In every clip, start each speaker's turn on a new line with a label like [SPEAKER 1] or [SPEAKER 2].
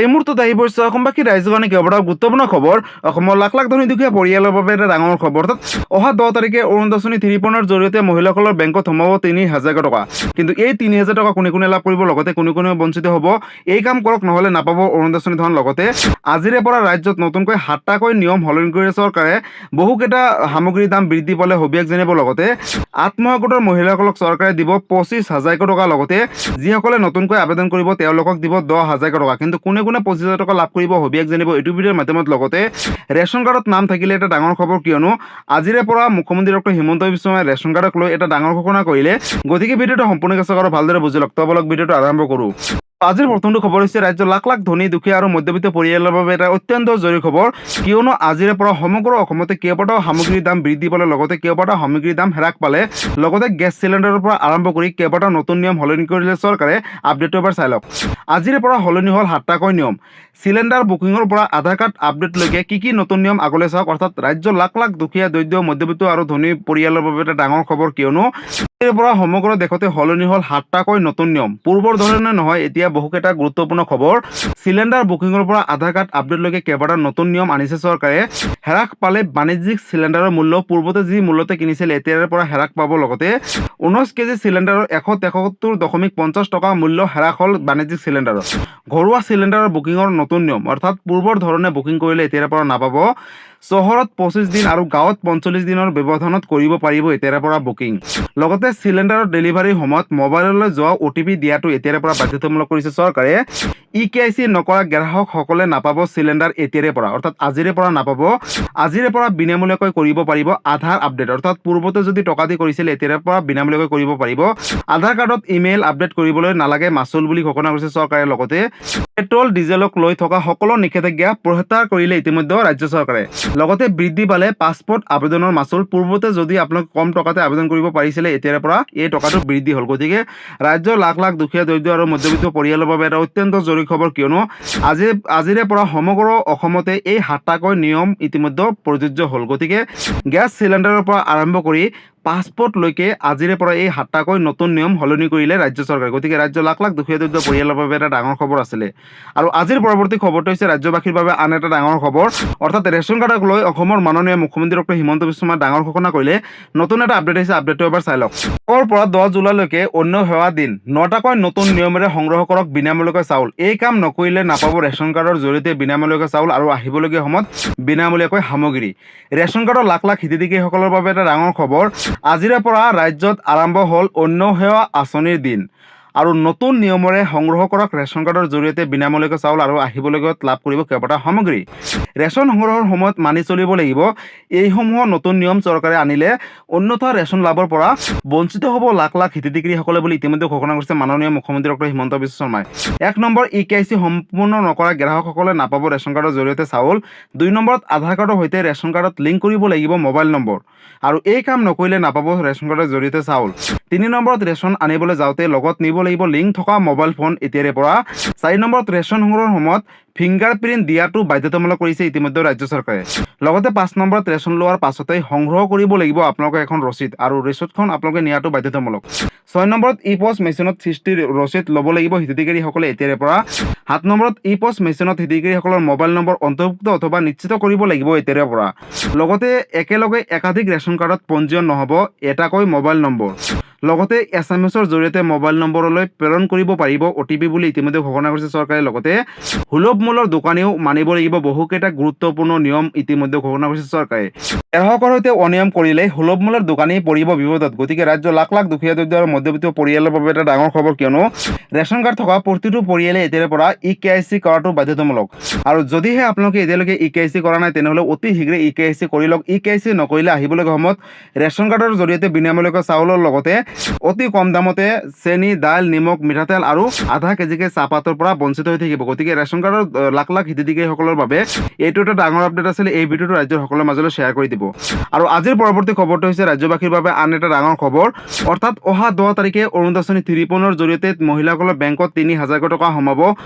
[SPEAKER 1] এই মুহূৰ্তত আহি পৰিছে অসমবাসী ৰাইজৰ কাৰণে কেইবাটাও গুৰুত্বপূৰ্ণ খবৰ। অসমৰ লাখ লাখ ধনী দুখীয়া পৰিয়ালৰ বাবে এটা ডাঙৰ খবৰ। অৰ্থাৎ অহা 10 তাৰিখে অৰুণোদয় 3.0 জৰিয়তে মহিলাসকলৰ বেংকত সোমাব 3,000 টকা। কিন্তু এই 3,000 টকা কোনে কোনে লাভ কৰিব, লগতে কোনে কোনে বঞ্চিত হ'ব, এই কাম কৰক নহ'লে নাপাব অৰুণোদয় ধন। লগতে আজিৰে পৰা ৰাজ্যত নতুনকৈ 7টাকৈ নিয়ম সলনি কৰিছে চৰকাৰে। বহুকেইটা সামগ্ৰীৰ দাম বৃদ্ধি পালে সবিয়াক জানিব। লগতে আত্মসহায়ক গোটৰ মহিলাসকলক চৰকাৰে দিব 25,000 টকা। লগতে যিসকলে নতুনকৈ আবেদন কৰিব তেওঁলোকক দিব 10,000 টকা। কিন্তু কোনে কোনে 25,000 টকা লাভ কৰিব সবিয়াক জানিব এইটো ভিডিঅ'ৰ মাধ্যমত। লগতে ৰেচন কাৰ্ডত নাম থাকিলে এটা ডাঙৰ খবৰ, কিয়নো আজিৰে পৰা মুখ্যমন্ত্ৰী ডক্টৰ হিমন্ত বিশ্ব শৰ্মাই ৰেচন কাৰ্ডক লৈ এটা ডাঙৰ ঘোষণা কৰিলে। গতিকে ভিডিঅ'টো সম্পূৰ্ণকৈ চাওক আৰু ভালদৰে বুজি লওক। তবলক ভিডিঅ'টো আৰম্ভ কৰোঁ। আজিৰ প্ৰথমটো খবৰ হৈছে ৰাজ্যৰ লাখ লাখ ধনী দুখীয়া আৰু মধ্যবিত্ত পৰিয়ালৰ বাবে এটা অত্যন্ত জৰুৰী খবৰ, কিয়নো আজিৰে পৰা সমগ্ৰ অসমতে কেইবাটাও সামগ্ৰীৰ দাম বৃদ্ধি পালে। লগতে কেইবাটাও সামগ্ৰীৰ দাম হ্ৰাস পালে। লগতে গেছ চিলিণ্ডাৰৰ পৰা আৰম্ভ কৰি কেইবাটাও নতুন নিয়ম সলনি কৰিলে চৰকাৰে। আপডেটটো এবাৰ চাই লওক। আজিৰে পৰা সলনি হ'ল 7টাকৈ নিয়ম। চিলিণ্ডাৰ বুকিঙৰ পৰা আধাৰ কাৰ্ড আপডেটলৈকে কি নতুন নিয়ম আগলৈ চাওক। অৰ্থাৎ ৰাজ্যৰ লাখ লাখ দুখীয়া, দৰিদ্ৰ, মধ্যবিত্ত আৰু ধনী পৰিয়ালৰ বাবে এটা ডাঙৰ খবৰ, কিয়নো আজিৰে পৰা সমগ্ৰ দেশতে সলনি হ'ল 7টাকৈ নতুন নিয়ম। পূৰ্বৰ ধৰণে নহয়, এতিয়া বহুকেইটা গুৰুত্বপূৰ্ণ খবৰ। চিলিণ্ডাৰ বুকিঙৰ পৰা আধাৰ কাৰ্ড আপডেটলৈকে কেইবাটাও নতুন নিয়ম আনিছে চৰকাৰে। হ্ৰাস পালে বাণিজ্যিক চিলিণ্ডাৰৰ মূল্য। পূৰ্বতে যি মূল্যতে কিনিছিল এতিয়াৰে পৰা হ্ৰাস পাব। লগতে 19 কেজি চিলিণ্ডাৰৰ 173.50 টকা মূল্য হ্ৰাস হ'ল বাণিজ্যিক চিলিণ্ডাৰত। ঘৰুৱা চিলিণ্ডাৰৰ বুকিঙৰ নতুন নিয়ম, অৰ্থাৎ পূৰ্বৰ ধৰণে বুকিং কৰিলে এতিয়াৰে পৰা নাপাব। চহৰত 25 দিন আৰু গাঁৱত 45 দিনৰ ব্যৱধানত কৰিব পাৰিব এতিয়াৰে পৰা বুকিং। লগতে চিলিণ্ডাৰৰ ডেলিভাৰীৰ সময়ত মোবাইললৈ যোৱা OTP দিয়াটো এতিয়াৰে পৰা বাধ্যতামূলক কৰিছে চৰকাৰে। EKYC নকৰা গ্ৰাহকসকলে নাপাব চিলিণ্ডাৰ এতিয়াৰে পৰা, অৰ্থাৎ আজিৰে পৰা নাপাব। আজিৰে পৰা বিনামূলীয়াকৈ কৰিব পাৰিব আধাৰ আপডেট। অৰ্থাৎ পূৰ্বতে যদি টকা দি কৰিছিল এতিয়াৰে পৰা বিনামূলীয়াকৈ কৰিব পাৰিব। আধাৰ কাৰ্ডত ইমেইল আপডেট কৰিবলৈ নালাগে মাচুল বুলি ঘোষণা কৰিছে চৰকাৰে। লগতে পেট্ৰল ডিজেলক লৈ থকা সকলো নিষেধাজ্ঞা প্ৰত্যাহাৰ কৰিলে ইতিমধ্যে ৰাজ্য চৰকাৰে। লগতে বৃদ্ধি পালে পাছপোৰ্ট আবেদনৰ মাচুল। পূৰ্বতে যদি আপোনালোকে কম টকাতে আবেদন কৰিব পাৰিছিলে, এতিয়াৰে পৰা এই টকাটো বৃদ্ধি হ'ল। গতিকে ৰাজ্যৰ লাখ লাখ দুখীয়া, দৰিদ্ৰ আৰু মধ্যবিত্ত পৰিয়ালৰ বাবে এটা অত্যন্ত জৰুৰী খবৰ, কিয়নো আজিৰে পৰা সমগ্ৰ অসমতে এই 7টাকৈ নিয়ম ইতিমধ্যে প্ৰযোজ্য হ'ল। গতিকে গেছ চিলিণ্ডাৰৰ পৰা আৰম্ভ কৰি পাছপোৰ্টলৈকে আজিৰে পৰা এই 7টাকৈ নতুন নিয়ম সলনি কৰিলে ৰাজ্য চৰকাৰে। গতিকে ৰাজ্যৰ লাখ লাখ দুখীয়া, দৰিদ্ৰ পৰিয়ালৰ বাবে এটা ডাঙৰ খবৰ আছিলে। আৰু আজিৰ পৰৱৰ্তী খবৰটো হৈছে ৰাজ্যবাসীৰ বাবে আন এটা ডাঙৰ খবৰ। অৰ্থাৎ ৰেচন কাৰ্ডক লৈ অসমৰ মাননীয় মুখ্যমন্ত্ৰী ডক্টৰ হিমন্ত বিশ্ব শৰ্মাই ডাঙৰ ঘোষণা কৰিলে। নতুন এটা আপডেট আহিছে, আপডেটটো এবাৰ চাই লওক। 1 পৰা 10 জুলাইলৈকে অন্য সেৱা দিন 9টাকৈ নতুন নিয়মেৰে সংগ্ৰহ কৰক বিনামূলীয়াকৈ চাউল। এই কাম নকৰিলে নাপাব ৰেচন কাৰ্ডৰ জৰিয়তে বিনামূলীয়াকৈ চাউল আৰু আহিবলগীয়া সময়ত বিনামূলীয়াকৈ সামগ্ৰী। ৰেচন কাৰ্ডৰ লাখ লাখ হিতাধিকাৰীসকলৰ বাবে এটা ডাঙৰ খবৰ। আজিৰে পৰা ৰাজ্যত আৰম্ভ হ'ল অন্য সেৱা আঁচনিৰ দিন। আৰু নতুন নিয়মেৰে সংগ্ৰহ কৰক ৰেচন কাৰ্ডৰ জৰিয়তে বিনামূলীয়াকৈ চাউল আৰু আহিবলগীয়াত লাভ কৰিব কেইবাটাও সামগ্ৰী। ৰেচন সংগ্ৰহৰ সময়ত মানি চলিব লাগিব এইসমূহ নতুন নিয়ম চৰকাৰে আনিলে, অন্যথা ৰেচন লাভৰ পৰা বঞ্চিত হ'ব লাখ লাখ হিতাধিকাৰীসকলে বুলি ইতিমধ্যে ঘোষণা কৰিছে মাননীয় মুখ্যমন্ত্ৰী ডক্টৰ হিমন্ত বিশ্ব শৰ্মাই। 1 নম্বৰ, EKYC সম্পূৰ্ণ নকৰা গ্ৰাহকসকলে নাপাব ৰেচন কাৰ্ডৰ জৰিয়তে চাউল। 2 নম্বৰত, আধাৰ কাৰ্ডৰ সৈতে ৰেচন কাৰ্ডত লিংক কৰিব লাগিব মোবাইল নম্বৰ, আৰু এই কাম নকৰিলে নাপাব ৰেচন কাৰ্ডৰ জৰিয়তে চাউল। 3 নম্বৰত, ৰেচন আনিবলৈ যাওঁতে লগত নিব লাগিব লিংক থকা মোবাইল ফোন এতিয়াৰে পৰা। 4 নম্বৰত, ৰেচন সংগ্ৰহৰ সময়ত ফিংগাৰপ্ৰিণ্ট দিয়াটো বাধ্যতামূলক কৰিছে ইতিমধ্যে ৰাজ্য চৰকাৰে। লগতে 5 নম্বৰত, ৰেচন লোৱাৰ পাছতে সংগ্ৰহ কৰিব লাগিব আপোনালোকে এখন ৰচিদ, আৰু ৰচিদখন আপোনালোকে নিয়াটো বাধ্যতামূলক। 6 নম্বৰত, ই-পষ্ট মেচিনত সৃষ্টিৰ ৰচিদ ল'ব লাগিব হিতাধিকাৰীসকলে এতিয়াৰে পৰা। 7 নম্বৰত, ই-পষ্ট মেচিনত হিতাধিকাৰীসকলৰ মোবাইল নম্বৰ অন্তৰ্ভুক্ত অথবা নিশ্চিত কৰিব লাগিব এতিয়াৰে পৰা। লগতে একেলগে একাধিক ৰেচন কাৰ্ডত পঞ্জীয়ন নহ'ব, এটাকৈ মোবাইল নম্বৰ। লগতে SMS-ৰ জৰিয়তে মোবাইল নম্বৰলৈ প্ৰেৰণ কৰিব পাৰিব OTP বুলি ইতিমধ্যে ঘোষণা কৰিছে চৰকাৰে। লগতে সুলভ মূল্যৰ দোকানীও মানিব লাগিব বহুকেইটা গুৰুত্বপূৰ্ণ নিয়ম ইতিমধ্যে ঘোষণা কৰিছে চৰকাৰে। গ্ৰাহকৰ সৈতে অনিয়ম কৰিলে সুলভ মূল্যৰ দোকানী পৰিব বিপদত। গতিকে ৰাজ্যৰ লাখ লাখ দুখীয়া, দৰিদ্ৰ আৰু মধ্যবিত্ত পৰিয়ালৰ বাবে এটা ডাঙৰ খবৰ, কিয়নো ৰেচন কাৰ্ড থকা প্ৰতিটো পৰিয়ালে এতিয়াৰে পৰা EKYC কৰাটো বাধ্যতামূলক। আৰু যদিহে আপোনালোকে এতিয়ালৈকে EKYC কৰা নাই তেনেহ'লে অতি শীঘ্ৰে EKYC কৰি লওক। EKYC নকৰিলে আহিবলগীয়া সময়ত ৰেচন কাৰ্ডৰ জৰিয়তে বিনামূলীয়াকৈ চাউলৰ লগতে অতি কম দামতে চেনি, দাইল, নিমখ, মিঠাতেল আৰু আধা কেজিকে চাহপাতৰ পৰা বঞ্চিত হৈ থাকিব। গতিকে ৰেচন কাৰ্ডৰ লাখ লাখ হিতাধিকাৰীসকলৰ বাবে এইটো এটা ডাঙৰ আপডেট আছিলে। এই ভিডিঅ'টো ৰাজ্যৰ সকলোৰে মাজলৈ শ্বেয়াৰ কৰি দিব। আৰু আজিৰ পৰৱৰ্তী খবৰটো হৈছে ৰাজ্যবাসীৰ বাবে আন এটা ডাঙৰ খবৰ। অৰ্থাৎ অহা 10 তাৰিখে অৰুণোদয় 3.0 জৰিয়তে মহিলাসকলৰ বেংকত 3,000 টকা সোমাব।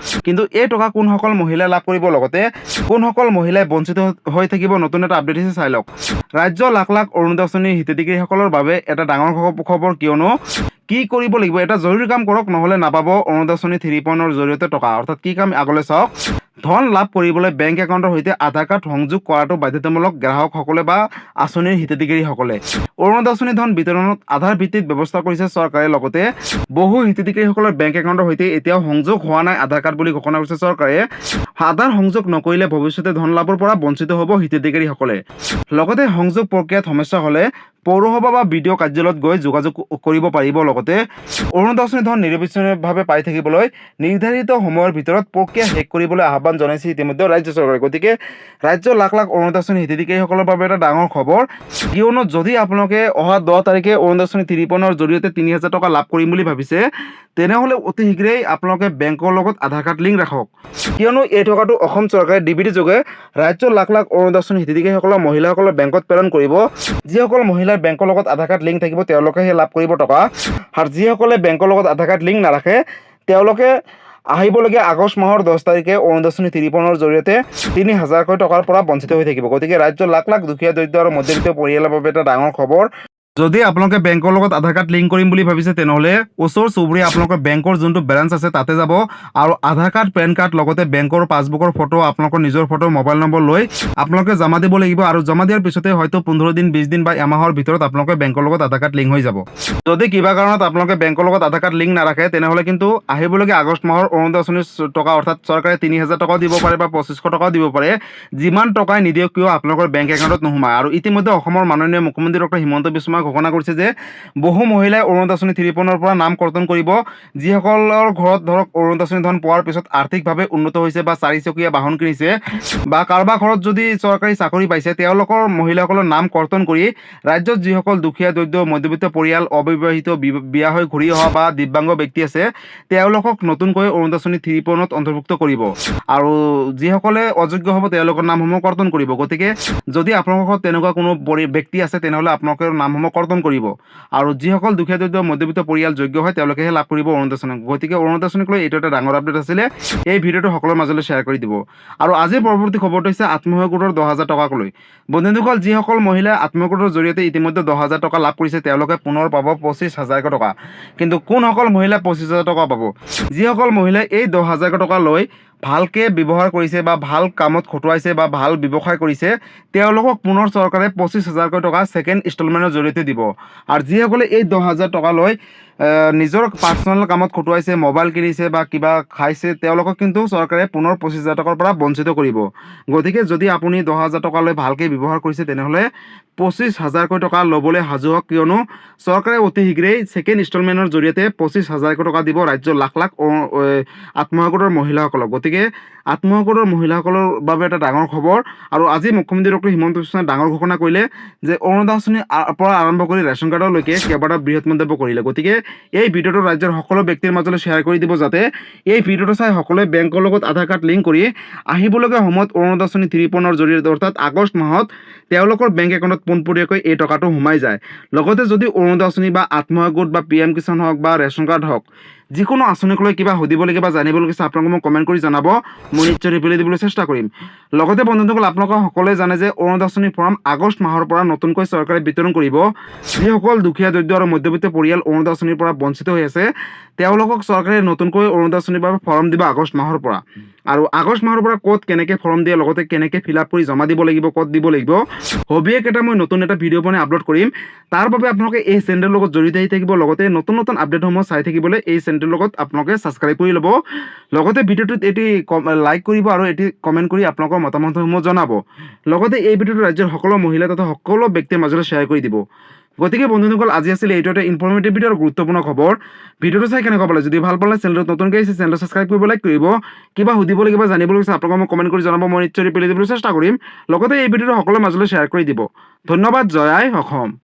[SPEAKER 1] কিন্তু এই টকা কোনসকল মহিলাই লাভ কৰিব, লগতে কোনসকল মহিলাই বঞ্চিত হৈ থাকিব, নতুন এটা আপডেট হৈছে, চাই লওক। ৰাজ্য লাখ লাখ অৰুণোদয় হিতাধিকাৰীসকলৰ বাবে এটা ডাঙৰ খবৰ, কিয়নো কি কৰিব লাগিব, এটা জৰুৰী কাম কৰক, নহ'লে নাপাব অৰুণোদয় আঁচনি 3.0 জৰিয়তে টকা। অৰ্থাৎ কি কাম আগলৈ চাওক। ধন লাভ কৰিবলৈ বেংক একাউণ্টৰ সৈতে আধাৰ কাৰ্ড সংযোগ কৰাটো বাধ্যতামূলক গ্ৰাহকসকলে বা আঁচনিৰ হিতাধিকাৰীসকলে। অৰুণোদয় আঁচনি ধন বিতৰণত আধাৰ ভিত্তিত ব্যৱস্থা কৰিছে চৰকাৰে। লগতে বহু হিতাধিকাৰীসকলৰ বেংক একাউণ্টৰ সৈতে এতিয়াও সংযোগ হোৱা নাই আধাৰ কাৰ্ড বুলি ঘোষণা কৰিছে চৰকাৰে। আধাৰ সংযোগ নকৰিলে ভৱিষ্যতে ধন লাভৰ পৰা বঞ্চিত হ'ব হিতাধিকাৰীসকলে। লগতে সংযোগ প্ৰক্ৰিয়াত সমস্যা হ'লে পৌৰসভা বা বিডিঅ কাৰ্যালয়ত গৈ যোগাযোগ কৰিব পাৰিব। লগতে অৰুণোদয় আঁচনি ধন নিৰবিচ্ছিন্নভাৱে পাই থাকিবলৈ নিৰ্ধাৰিত সময়ৰ ভিতৰত প্ৰক্ৰিয়া শেষ কৰিবলৈ আহ্বান জনাইছে ইতিমধ্যে ৰাজ্য চৰকাৰে। গতিকে ৰাজ্যৰ লাখ লাখ অৰুণোদয় আঁচনি হিতাধিকাৰীসকলৰ বাবে এটা ডাঙৰ খবৰ, কিয়নো যদি আপোনালোকে অহা 10 তাৰিখে অৰুণোদয় আঁচনি 3.0 জৰিয়তে 3000 টকা লাভ কৰিম বুলি ভাবিছে, তেনেহ'লে অতি শীঘ্ৰেই আপোনালোকে বেংকৰ লগত আধাৰ কাৰ্ড লিংক ৰাখক, কিয়নো এই টকাটো অসম চৰকাৰে ডিবিটি যোগে ৰাজ্যৰ লাখ লাখ অৰুণোদয় আঁচনি হিতাধিকাৰীসকলৰ মহিলাসকলৰ বেংকত প্ৰেৰণ কৰিব। যিসকল মহিলাৰ বেংকৰ লগত আধাৰ কাৰ্ড লিংক থাকিব তেওঁলোকেহে লাভ কৰিব টকা, আৰু যিসকলে বেংকৰ লগত আধাৰ কাৰ্ড লিংক নাৰাখে তেওঁলোকে আহিবলগীয়া আগষ্ট মাহৰ 10 তাৰিখে অৰুণোদয় আঁচনি 3.0 জৰিয়তে 3000কৈ টকাৰ পৰা বঞ্চিত হৈ থাকিব। গতিকে ৰাজ্যৰ লাখ লাখ দুখীয়া দৰিদ্ৰ আৰু মধ্যবিত্ত পৰিয়ালৰ বাবে এটা ডাঙৰ খবৰ। যদি আপোনালোকে বেংকৰ লগত আধাৰ কাৰ্ড লিংক কৰিম বুলি ভাবিছে, তেনেহ'লে ওচৰ চুবুৰীয়া আপোনালোকৰ বেংকৰ যোনটো বেলেঞ্চ আছে তাতে যাব, আৰু আধাৰ কাৰ্ড, পেন কাৰ্ড লগতে বেংকৰ পাছবুকৰ ফটো, আপোনালোকৰ নিজৰ ফটো, মোবাইল নম্বৰ লৈ আপোনালোকে জমা দিব লাগিব। আৰু জমা দিয়াৰ পিছতে হয়তো 15 দিন, 20 দিন বা এমাহৰ ভিতৰত আপোনালোকে বেংকৰ লগত আধাৰ কাৰ্ড লিংক হৈ যাব। যদি কিবা কাৰণত আপোনালোকে বেংকৰ লগত আধাৰ কাৰ্ড লিংক নাৰাখে, তেনেহ'লে কিন্তু আহিবলগীয়া আগষ্ট মাহৰ অৰুণোদয় আঁচনিৰ টকা, অৰ্থাৎ চৰকাৰে 3000 টকাও দিব পাৰে বা 2500 টকাও দিব পাৰে, যিমান টকাই নিদিয়ক কিয় আপোনালোকৰ বেংক একাউণ্টত নোসোমায়। আৰু ইতিমধ্যে অসমৰ মাননীয় মুখ্যমন্ত্ৰী ডক্টৰ হিমন্ত বিশ্ব শৰ্মাই ঘোষণা কৰিছে যে বহু মহিলাই অৰুণোদয় আঁচনি 3.0 পৰা নাম কৰ্তন কৰিব। যিসকলৰ ঘৰত ধৰক অৰুণোদয় আঁচনি ধন পোৱাৰ পিছত আৰ্থিকভাৱে উন্নত হৈছে বা 4 চকীয়া বাহন কিনিছে, বা কাৰোবাৰ ঘৰত যদি চৰকাৰী চাকৰি পাইছে, তেওঁলোকৰ মহিলাসকলৰ নাম কৰ্তন কৰি ৰাজ্যত যিসকল দুখীয়া দৰিদ্ৰ মধ্যবিত্ত পৰিয়াল, অবিবাহিত, বিয়া হৈ ঘূৰি অহা বা দিব্যাংগ ব্যক্তি আছে, তেওঁলোকক নতুনকৈ অৰুণোদয় আঁচনি 3.0 অন্তৰ্ভুক্ত কৰিব। আৰু যিসকলে অযোগ্য হ'ব তেওঁলোকৰ নামসমূহ কৰ্তন কৰিব। গতিকে যদি আপোনালোকৰ ঘৰত তেনেকুৱা কোনো ব্যক্তি আছে, তেনেহ'লে আপোনালোকৰ নামসমূহ কৰ্তন কৰিব। আৰু যিসকল দুখীয়া দৰিদ্ৰ মধ্যবিত্ত পৰিয়াল যোগ্য হয় তেওঁলোকেহে লাভ কৰিব অৰুণোদয় আঁচনি। গতিকে অৰুণোদয় আঁচনিক লৈ এইটো এটা ডাঙৰ আপডেট আছিলে। এই ভিডিঅ'টো সকলোৰে মাজলৈ শ্বেয়াৰ কৰি দিব। আৰু আজিৰ পৰৱৰ্তী খবৰটো হৈছে আত্মসহায়ক গোটৰ 10,000 টকাক লৈ। বন্ধুসকল, যিসকল মহিলাই আত্মসহায়ক গোটৰ জৰিয়তে ইতিমধ্যে 10,000 টকা লাভ কৰিছে, তেওঁলোকে পুনৰ পাব 25,000 টকা। কিন্তু কোনসকল মহিলাই 25,000 টকা পাব? যিসকল মহিলাই এই 10,000 টকা লৈ ভালকৈ ব্যৱহাৰ কৰিছে বা ভাল কামত খটুৱাইছে বা ভাল ব্যৱসায় কৰিছে, তেওঁলোকক পুনৰ চৰকাৰে 25,000 টকা ছেকেণ্ড ইনষ্টলমেণ্টৰ জৰিয়তে দিব। আৰু যিসকলে এই 10,000 টকা লৈ নিজৰ পাৰ্চনেল কামত খটুৱাইছে, মোবাইল কিনিছে বা কিবা খাইছে, তেওঁলোকক কিন্তু চৰকাৰে পুনৰ 25,000 টকাৰ পৰা বঞ্চিত কৰিব। গতিকে যদি আপুনি 10,000 টকা লৈ ভালকৈ ব্যৱহাৰ কৰিছে, তেনেহ'লে 25,000 টকা ল'বলৈ সাজু হওক, কিয়নো চৰকাৰে অতি শীঘ্ৰেই ছেকেণ্ড ইনষ্টলমেণ্টৰ জৰিয়তে 25,000 টকা দিব ৰাজ্যৰ লাখ লাখ আত্মসহায়ক গোটৰ মহিলাসকলক। গতিকে আত্মসহায়ক গোটৰ মহিলাসকলৰ বাবে এটা ডাঙৰ খবৰ। আৰু আজি মুখ্যমন্ত্ৰী ডক্টৰ হিমন্ত বিশ্ব শৰ্মাই ডাঙৰ ঘোষণা কৰিলে যে অৰুণোদয় আঁচনিৰ পৰা আৰম্ভ কৰি ৰেচন কাৰ্ডলৈকে কেইবাটাও বৃহৎ মন্তব্য কৰিলে। গতিকে এই ভিডিঅ'টো ৰাজ্যৰ সকলো ব্যক্তিৰ মাজলৈ শ্বেয়াৰ কৰি দিব, যাতে এই ভিডিঅ'টো চাই সকলোৱে বেংকৰ লগত আধাৰ কাৰ্ড লিংক কৰি আহিবলগীয়া সময়ত অৰুণোদয় আঁচনি 3.0 জৰিয়তে, অৰ্থাৎ আগষ্ট মাহত তেওঁলোকৰ বেংক একাউণ্টত পোনপটীয়াকৈ এই টকাটো সোমাই যায়। লগতে যদি অৰুণোদয় আঁচনি বা আত্মসহায়ক গোট বা PM কিষাণ হওক বা ৰেচন কাৰ্ড হওক, যিকোনো আঁচনিক লৈ কিবা সুধিবলগীয়া বা জানিবলগীয়া আছে, আপোনালোকে মোক কমেণ্ট কৰি জনাব, মই নিশ্চয় ৰিপ্লাই দিবলৈ চেষ্টা কৰিম। লগতে বন্ধুসকল, আপোনালোকে সকলোৱে জানে যে অৰুণোদয় আঁচনিৰ ফৰ্ম আগষ্ট মাহৰ পৰা নতুনকৈ চৰকাৰে বিতৰণ কৰিব। যিসকল দুখীয়া দৰিদ্ৰ আৰু মধ্যবিত্ত পৰিয়াল অৰুণোদয় আঁচনিৰ পৰা বঞ্চিত হৈ আছে, তেওঁলোকক চৰকাৰে নতুনকৈ অৰুণোদয় আঁচনিৰ বাবে ফৰ্ম দিব আগষ্ট মাহৰ পৰা। আৰু আগষ্ট মাহৰ পৰা ক'ত কেনেকৈ ফৰ্ম দিয়ে, লগতে কেনেকৈ ফিল আপ কৰি জমা দিব লাগিব, ক'ত দিব লাগিব, সবিশেষ এটা মই নতুন এটা ভিডিঅ' বনাই আপলোড কৰিম। তাৰ বাবে আপোনালোকে এই চেনেলৰ লগত জড়িত হৈ থাকিব। লগতে নতুন নতুন আপডেটসমূহ চাই থাকিবলৈ এই চেনেলৰ লগত আপোনালোকে ছাবস্ক্ৰাইব কৰি ল'ব। লগতে ভিডিঅ'টোত এটি লাইক কৰিব আৰু এটি কমেণ্ট কৰি আপোনালোকৰ মতামতসমূহ জনাব। লগতে এই ভিডিঅ'টো ৰাজ্যৰ সকলো মহিলা তথা সকলো ব্যক্তিৰ মাজলৈ শ্বেয়াৰ কৰি দিব। গতিকে বন্ধুসকল, আজি আছিলে এইটো এটা ইনফৰ্মেটিভ ভিডিঅ' আৰু গুৰুত্বপূৰ্ণ খবৰ। ভিডিঅ'টো চাই কেনেকুৱা পালে? যদি ভাল পালে চেনেলটো নতুনকৈ আহিছে, চেনেলটো ছাবস্ক্ৰাইব কৰিব, লাইক কৰিব। কিবা সুধিবলগীয়া বা জানিবলগীয়া আছে, আপোনালোকে মোক কমেণ্ট কৰি জনাব, মই নিশ্চয় ৰিপ্লাই দিবলৈ চেষ্টা কৰিম। লগতে এই ভিডিঅ'টো সকলোৰে মাজলৈ শ্বেয়াৰ কৰি দিব। ধন্যবাদ। জয় আই অসম।